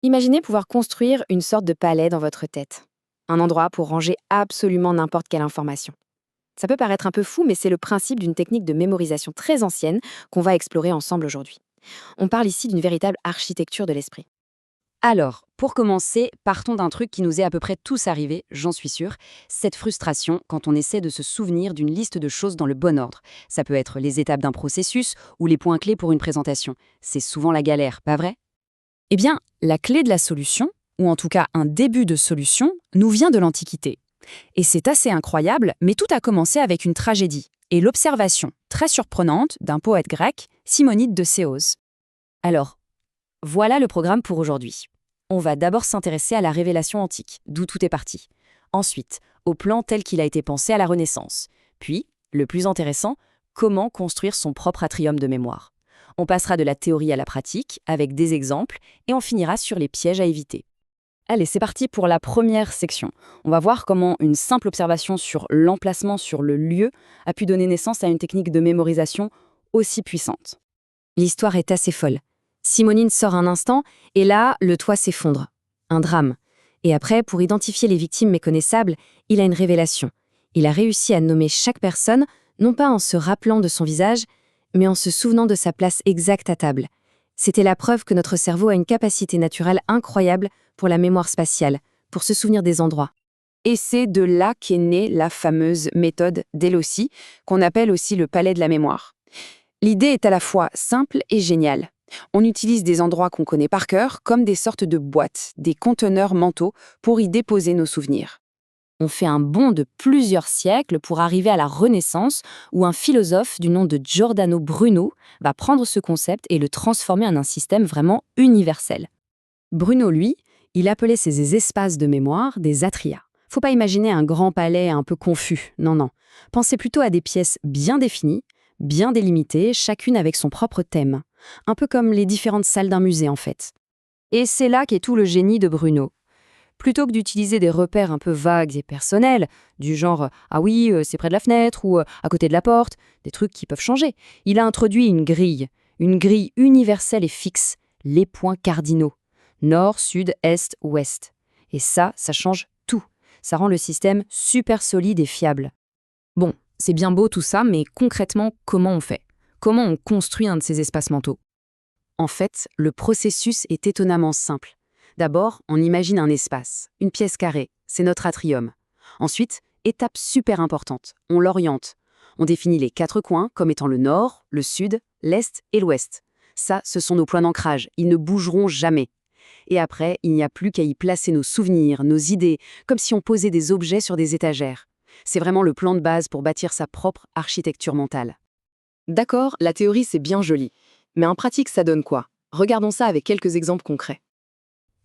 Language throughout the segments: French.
Imaginez pouvoir construire une sorte de palais dans votre tête. Un endroit pour ranger absolument n'importe quelle information. Ça peut paraître un peu fou, mais c'est le principe d'une technique de mémorisation très ancienne qu'on va explorer ensemble aujourd'hui. On parle ici d'une véritable architecture de l'esprit. Alors, pour commencer, partons d'un truc qui nous est à peu près tous arrivé, j'en suis sûre, cette frustration quand on essaie de se souvenir d'une liste de choses dans le bon ordre. Ça peut être les étapes d'un processus ou les points clés pour une présentation. C'est souvent la galère, pas vrai? Eh bien, la clé de la solution, ou en tout cas un début de solution, nous vient de l'Antiquité. Et c'est assez incroyable, mais tout a commencé avec une tragédie et l'observation, très surprenante, d'un poète grec, Simonide de Céos. Alors, voilà le programme pour aujourd'hui. On va d'abord s'intéresser à la révélation antique, d'où tout est parti. Ensuite, au plan tel qu'il a été pensé à la Renaissance. Puis, le plus intéressant, comment construire son propre atrium de mémoire. On passera de la théorie à la pratique, avec des exemples, et on finira sur les pièges à éviter. Allez, c'est parti pour la première section. On va voir comment une simple observation sur l'emplacement, sur le lieu, a pu donner naissance à une technique de mémorisation aussi puissante. L'histoire est assez folle. Simonine sort un instant, et là, le toit s'effondre. Un drame. Et après, pour identifier les victimes méconnaissables, il a une révélation. Il a réussi à nommer chaque personne, non pas en se rappelant de son visage, mais en se souvenant de sa place exacte à table. C'était la preuve que notre cerveau a une capacité naturelle incroyable pour la mémoire spatiale, pour se souvenir des endroits. Et c'est de là qu'est née la fameuse méthode Delossi, qu'on appelle aussi le palais de la mémoire. L'idée est à la fois simple et géniale. On utilise des endroits qu'on connaît par cœur comme des sortes de boîtes, des conteneurs mentaux pour y déposer nos souvenirs. On fait un bond de plusieurs siècles pour arriver à la Renaissance, où un philosophe du nom de Giordano Bruno va prendre ce concept et le transformer en un système vraiment universel. Bruno, lui, il appelait ces espaces de mémoire des atria. Faut pas imaginer un grand palais un peu confus, non, non. Pensez plutôt à des pièces bien définies, bien délimitées, chacune avec son propre thème. Un peu comme les différentes salles d'un musée, en fait. Et c'est là qu'est tout le génie de Bruno. Plutôt que d'utiliser des repères un peu vagues et personnels, du genre «Ah oui, c'est près de la fenêtre» ou «À côté de la porte», des trucs qui peuvent changer, il a introduit une grille universelle et fixe, les points cardinaux. Nord, sud, est, ouest. Et ça change tout. Ça rend le système super solide et fiable. Bon, c'est bien beau tout ça, mais concrètement, comment on fait? Comment on construit un de ces espaces mentaux? En fait, le processus est étonnamment simple. D'abord, on imagine un espace, une pièce carrée, c'est notre atrium. Ensuite, étape super importante, on l'oriente. On définit les 4 coins comme étant le nord, le sud, l'est et l'ouest. Ça, ce sont nos points d'ancrage, ils ne bougeront jamais. Et après, il n'y a plus qu'à y placer nos souvenirs, nos idées, comme si on posait des objets sur des étagères. C'est vraiment le plan de base pour bâtir sa propre architecture mentale. D'accord, la théorie c'est bien joli. Mais en pratique, ça donne quoi? Regardons ça avec quelques exemples concrets.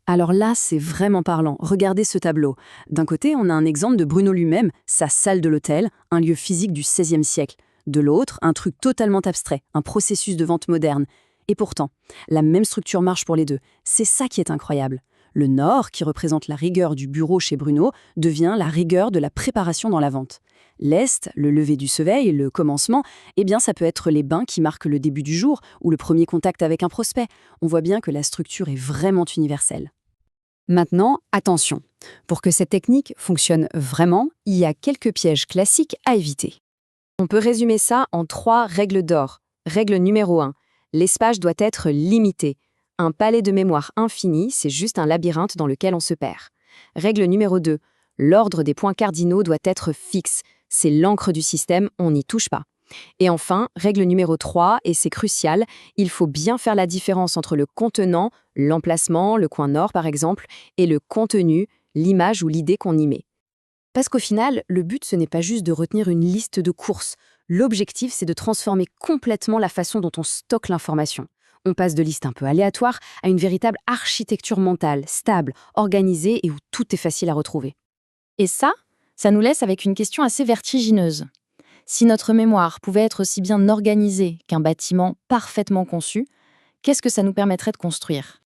Alors là, c'est vraiment parlant. Regardez ce tableau. D'un côté, on a un exemple de Bruno lui-même, sa salle de l'hôtel, un lieu physique du XVIe siècle. De l'autre, un truc totalement abstrait, un processus de vente moderne. Et pourtant, la même structure marche pour les deux. C'est ça qui est incroyable. Le nord, qui représente la rigueur du bureau chez Bruno, devient la rigueur de la préparation dans la vente. L'est, le lever du soleil, le commencement, eh bien ça peut être les bains qui marquent le début du jour ou le premier contact avec un prospect. On voit bien que la structure est vraiment universelle. Maintenant, attention. Pour que cette technique fonctionne vraiment, il y a quelques pièges classiques à éviter. On peut résumer ça en 3 règles d'or. Règle numéro 1. L'espace doit être limité. Un palais de mémoire infini, c'est juste un labyrinthe dans lequel on se perd. Règle numéro 2. L'ordre des points cardinaux doit être fixe. C'est l'encre du système, on n'y touche pas. Et enfin, règle numéro 3, et c'est crucial, il faut bien faire la différence entre le contenant, l'emplacement, le coin nord par exemple, et le contenu, l'image ou l'idée qu'on y met. Parce qu'au final, le but ce n'est pas juste de retenir une liste de courses. L'objectif c'est de transformer complètement la façon dont on stocke l'information. On passe de listes un peu aléatoires à une véritable architecture mentale, stable, organisée et où tout est facile à retrouver. Et ça nous laisse avec une question assez vertigineuse. Si notre mémoire pouvait être aussi bien organisée qu'un bâtiment parfaitement conçu, qu'est-ce que ça nous permettrait de construire?